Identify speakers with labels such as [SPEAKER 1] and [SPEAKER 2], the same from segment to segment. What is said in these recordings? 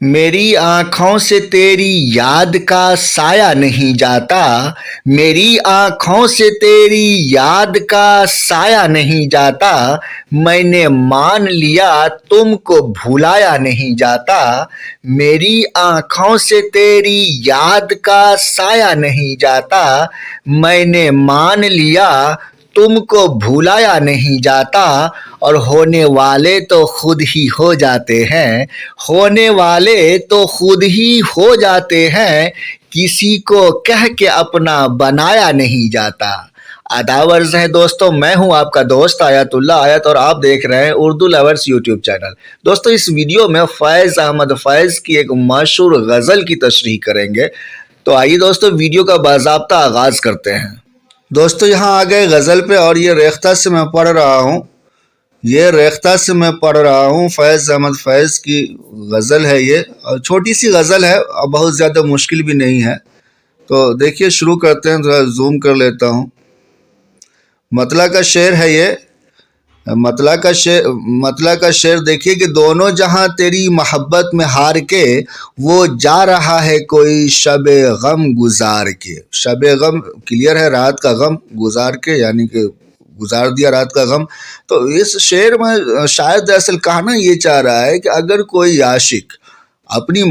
[SPEAKER 1] میری آنکھوں سے تیری یاد کا سایہ نہیں جاتا، میری آنکھوں سے تیری یاد کا سایہ نہیں جاتا، میں نے مان لیا تم کو بھلایا نہیں جاتا، میری آنکھوں سے تیری یاد کا سایہ نہیں جاتا، میں نے مان لیا تم کو بھلایا نہیں جاتا، اور ہونے والے تو خود ہی ہو جاتے ہیں، ہونے والے تو خود ہی ہو جاتے ہیں، کسی کو کہہ کے اپنا بنایا نہیں جاتا۔ آداب عرض ہے دوستو، میں ہوں آپ کا دوست آیت اللہ آیت، اور آپ دیکھ رہے ہیں اردو لورز یوٹیوب چینل۔ دوستو اس ویڈیو میں فیض احمد فیض کی ایک مشہور غزل کی تشریح کریں گے، تو آئیے دوستو ویڈیو کا باضابطہ آغاز کرتے ہیں۔ دوستو یہاں آ گئے غزل پہ، اور یہ ریختہ سے میں پڑھ رہا ہوں، فیض احمد فیض کی غزل ہے یہ، اور چھوٹی سی غزل ہے اور بہت زیادہ مشکل بھی نہیں ہے۔ تو دیکھیے شروع کرتے ہیں، ذرا زوم کر لیتا ہوں۔ مطلع کا شعر ہے یہ، مطلع کا شعر دیکھیے کہ دونوں جہاں تیری محبت میں ہار کے، وہ جا رہا ہے کوئی شب غم گزار کے۔ شب غم کلیئر ہے، رات کا غم گزار کے، یعنی کہ گزار دیا رات کا غم۔ تو اس شعر میں شاید اصل کہنا یہ چاہ رہا ہے کہ اگر کوئی عاشق اپنی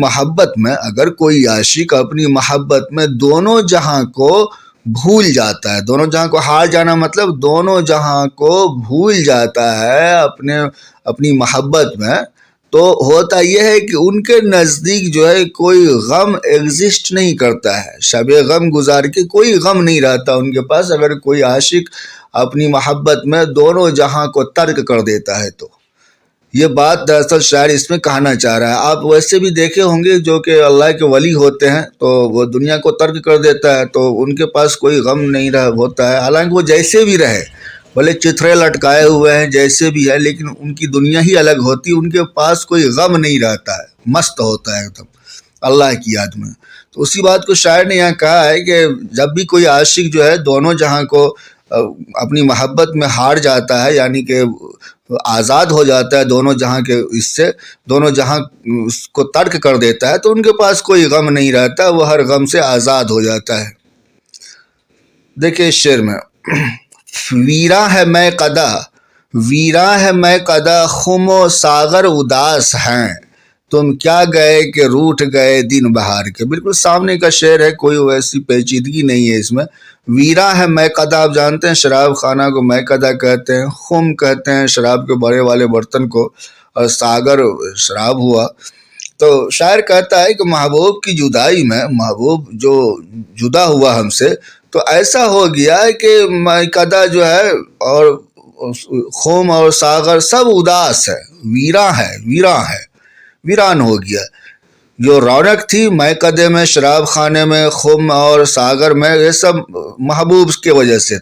[SPEAKER 1] محبت میں دونوں جہاں کو بھول جاتا ہے، دونوں جہاں کو ہار جانا مطلب دونوں جہاں کو بھول جاتا ہے اپنی محبت میں، تو ہوتا یہ ہے کہ ان کے نزدیک جو ہے کوئی غم ایگزسٹ نہیں کرتا ہے، شب غم گزار کے کوئی غم نہیں رہتا ان کے پاس۔ اگر کوئی عاشق اپنی محبت میں دونوں جہاں کو ترک کر دیتا ہے، تو یہ بات دراصل شاعر اس میں کہنا چاہ رہا ہے۔ آپ ویسے بھی دیکھے ہوں گے جو کہ اللہ کے ولی ہوتے ہیں، تو وہ دنیا کو ترک کر دیتا ہے تو ان کے پاس کوئی غم نہیں ہوتا ہے، حالانکہ وہ جیسے بھی رہے، بھلے چتھرے لٹکائے ہوئے ہیں جیسے بھی ہے، لیکن ان کی دنیا ہی الگ ہوتی، ان کے پاس کوئی غم نہیں رہتا ہے، مست ہوتا ہے ایک دم اللہ کی یاد میں۔ تو اسی بات کو شاعر نے یہاں کہا ہے کہ جب بھی کوئی عاشق جو ہے دونوں جہاں کو اپنی محبت میں ہار جاتا ہے، یعنی کہ آزاد ہو جاتا ہے دونوں جہاں کے، اس سے دونوں جہاں اس کو ترک کر دیتا ہے، تو ان کے پاس کوئی غم نہیں رہتا، وہ ہر غم سے آزاد ہو جاتا ہے۔ دیکھیں اس شعر میں، ویراں ہے میں قدا، خم و ساغر اداس ہیں، تم کیا گئے کہ روٹھ گئے دن بہار کے۔ بالکل سامنے کا شعر ہے، کوئی ویسی پیچیدگی نہیں ہے اس میں۔ ویراں ہے میں قدا، آپ جانتے ہیں شراب خانہ کو میں قدا کہتے ہیں، خم کہتے ہیں شراب کے بڑے والے برتن کو، اور ساغر شراب ہوا۔ تو شاعر کہتا ہے کہ محبوب کی جدائی میں، محبوب جو جدا ہوا ہم سے، تو ایسا ہو گیا کہ میں قدا جو ہے اور خم اور ساغر سب اداس ہے، ویران ہو گیا۔ جو رونق تھی میں قدے میں، شراب خانے میں، خم اور ساغر میں، یہ سب محبوب کی وجہ سے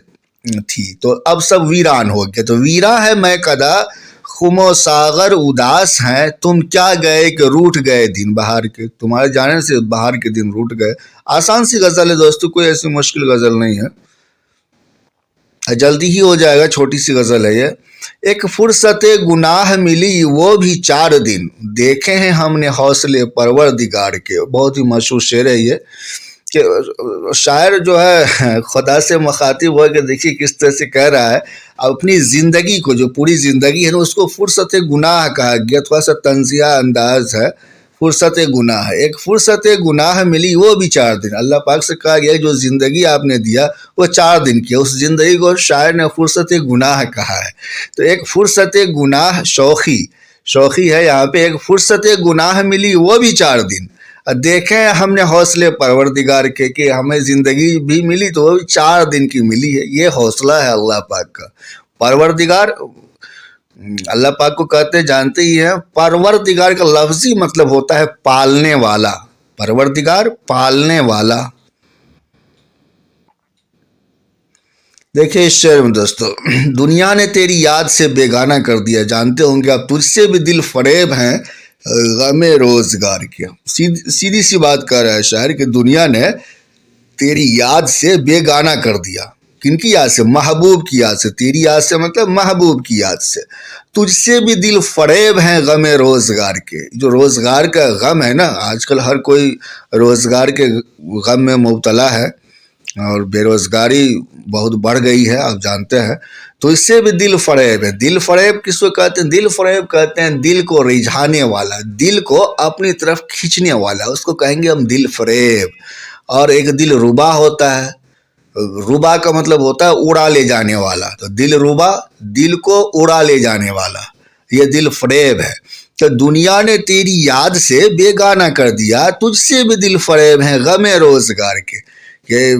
[SPEAKER 1] تھی، تو اب سب ویران ہو گیا۔ تو ویراں ہے میں قدا، خم و ساغر اداس ہیں، تم کیا گئے کہ روٹھ گئے دن بہار کے، تمہارے جانے سے بہار کے دن روٹ گئے۔ آسان سی غزل ہے دوستو، کوئی ایسی مشکل غزل نہیں ہے، جلدی ہی ہو جائے گا، چھوٹی سی غزل ہے یہ۔ ایک فرصت گناہ ملی وہ بھی 4 دن، دیکھے ہیں ہم نے حوصلے پروردگار کے۔ بہت ہی مشہور شعر ہے یہ، کہ شاعر جو ہے خدا سے مخاطب ہو کہ دیکھیے کس طرح سے کہہ رہا ہے، اپنی زندگی کو، جو پوری زندگی ہے نا، اس کو فرصت گناہ کہا گیا، تھوڑا سا طنزیہ انداز ہے، فرصت گناہ ہے۔ ایک فرصت گناہ ملی وہ بھی 4 دن، اللہ پاک سے کہا گیا جو زندگی آپ نے دیا وہ 4 دن کی، اس زندگی کو شاعر نے فرصت گناہ کہا ہے۔ تو ایک فرصت گناہ، شوخی ہے یہاں پہ، ایک فرصت گناہ ملی وہ بھی 4 دن، دیکھیں ہم نے حوصلے پروردگار کے، کہ ہمیں زندگی بھی ملی تو وہ بھی 4 دن کی ملی ہے۔ یہ حوصلہ ہے اللہ پاک کا۔ پروردگار اللہ پاک کو کہتے جانتے ہی ہیں، پروردگار کا لفظی مطلب ہوتا ہے پالنے والا، پروردگار پالنے والا۔ دیکھیں اس شعر میں دوستو، دنیا نے تیری یاد سے بیگانہ کر دیا، جانتے ہوں گے آپ، تجھ سے بھی دل فریب ہیں غم روزگار کے۔ سیدھی سی بات کہہ رہا ہے شاعر کہ دنیا نے تیری یاد سے بیگانہ کر دیا، کن کی یاد سے؟ محبوب کی یاد سے. تیری یاد سے مطلب محبوب کی یاد سے. تجھ سے بھی دل فریب ہیں غم روزگار کے. جو روزگار کا غم ہے نا، آج کل ہر کوئی روزگار کے غم میں مبتلا ہے اور بے روزگاری بہت بڑھ گئی ہے، آپ جانتے ہیں. تو اس سے بھی دل فریب ہے. دل فریب کس کو کہتے ہیں؟ دل فریب کہتے ہیں دل کو رجھانے والا، دل کو اپنی طرف کھینچنے والا، اس کو کہیں گے ہم دل فریب. اور ایک دل ربا ہوتا ہے. ربا کا مطلب ہوتا ہے اڑا لے جانے والا. تو دل ربا، دل کو اڑا لے جانے والا، یہ دل فریب ہے. کہ دنیا نے تیری یاد سے بیگانہ کر دیا، تجھ سے بھی دل فریب ہیں غم روزگار کے. کہ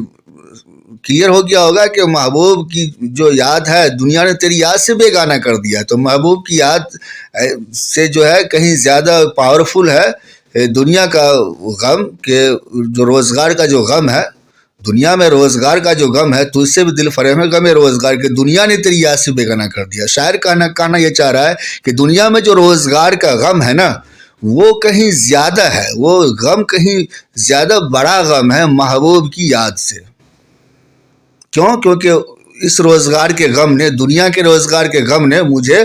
[SPEAKER 1] کلیئر ہو گیا ہوگا کہ محبوب کی جو یاد ہے دنیا نے تیری یاد سے بیگانہ کر دیا. تو محبوب کی یاد سے جو ہے کہیں زیادہ پاورفل ہے دنیا کا غم، کہ جو روزگار کا جو غم ہے، دنیا میں روزگار کا جو غم ہے، تو اس سے بھی دل فریب ہے غم روزگار کے. دنیا نے تیری یاد سے بیگانہ کر دیا. شاعر کہنا یہ چاہ رہا ہے کہ دنیا میں جو روزگار کا غم ہے نا، وہ کہیں زیادہ ہے، وہ غم کہیں زیادہ بڑا غم ہے محبوب کی یاد سے. کیوں؟ کیونکہ اس روزگار کے غم نے، دنیا کے روزگار کے غم نے مجھے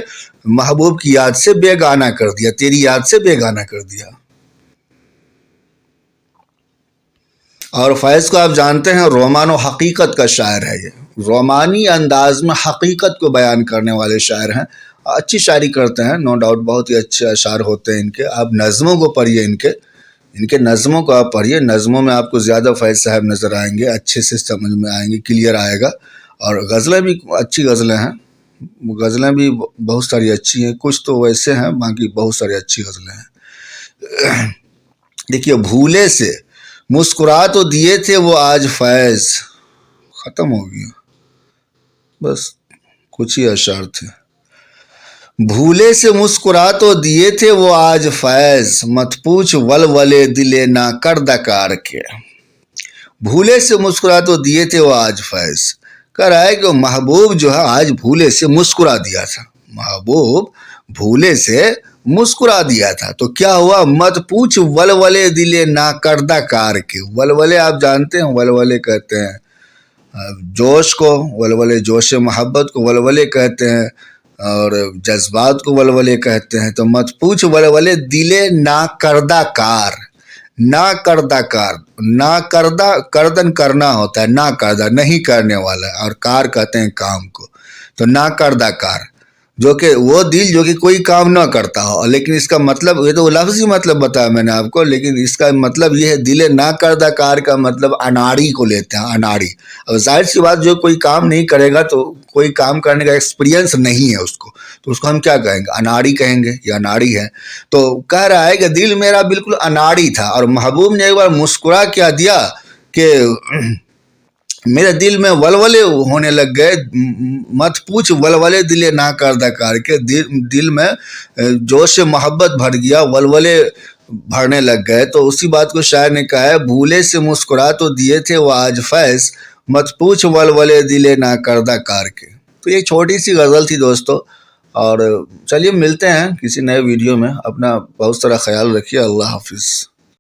[SPEAKER 1] محبوب کی یاد سے بیگانہ کر دیا، تیری یاد سے بیگانہ کر دیا. اور فیض کو آپ جانتے ہیں رومان و حقیقت کا شاعر ہے. یہ رومانی انداز میں حقیقت کو بیان کرنے والے شاعر ہیں. اچھی شاعری کرتے ہیں، نو ڈاؤٹ، بہت ہی اچھے اشعار ہوتے ہیں ان کے. آپ نظموں کو پڑھیے، ان کے نظموں کو آپ پڑھیے. نظموں میں آپ کو زیادہ فیض صاحب نظر آئیں گے، اچھے سے سمجھ میں آئیں گے، کلیئر آئے گا. اور غزلیں بھی اچھی غزلیں ہیں، غزلیں بھی بہت ساری اچھی ہیں. کچھ تو ویسے ہیں، باقی بہت ساری اچھی غزلیں ہیں. دیکھیے، بھولے سے مسکرا تو دیے تھے وہ آج فیض. ختم ہو گیا، بس کچھ ہی اشعار تھے. بھولے سے مسکرا تو دیے تھے وہ آج فیض، مت پوچھ ولولے دلے نا کردہ کار کے. بھولے سے مسکرا تو دیے تھے وہ آج فیض. کہہ رہا ہے کہ محبوب جو ہے آج بھولے سے مسکرا دیا تھا. محبوب بھولے سے مسکرا دیا تھا تو کیا ہوا؟ مت پوچھ ولولے دلے نا کردہ کار کے. ولولے آپ جانتے ہیں، ولولے کہتے ہیں جوش کو، ولولے جوش محبت کو ولولے کہتے ہیں، اور جذبات کو ولولے کہتے ہیں. تو مت پوچھ ولولے دلے نا کردہ کار. نا کردہ کار، نا کردہ کردن کرنا ہوتا ہے، نا کردہ نہیں کرنے والا، اور کار کہتے ہیں کام کو. تو نا کردہ کار، جو کہ وہ دل جو کہ کوئی کام نہ کرتا ہو. لیکن اس کا مطلب، یہ تو لفظی مطلب بتایا میں نے آپ کو، لیکن اس کا مطلب یہ ہے دل نہ کردہ کار کا مطلب اناڑی کو لیتے ہیں، اناڑی. اب ظاہر سی بات، جو کوئی کام نہیں کرے گا تو کوئی کام کرنے کا ایکسپیرینس نہیں ہے اس کو، تو اس کو ہم کیا کہیں گے؟ اناڑی کہیں گے، یا اناڑی ہے. تو کہہ رہا ہے کہ دل میرا بالکل اناڑی تھا، اور محبوب نے ایک بار مسکرا کیا دیا کہ میرے دل میں ولولے ہونے لگ گئے. مت پوچھ ولولے دلے نا کردہ کار کے. دل میں جوش محبت بھر گیا، ولولے بھرنے لگ گئے. تو اسی بات کو شاعر نے کہا ہے، بھولے سے مسکرا تو دیے تھے وہ آج فیض، مت پوچھ ولولے دلے نا کردہ کار کے. تو یہ چھوٹی سی غزل تھی دوستو. اور چلیے ملتے ہیں کسی نئے ویڈیو میں. اپنا بہت سارا خیال رکھیے. اللہ حافظ.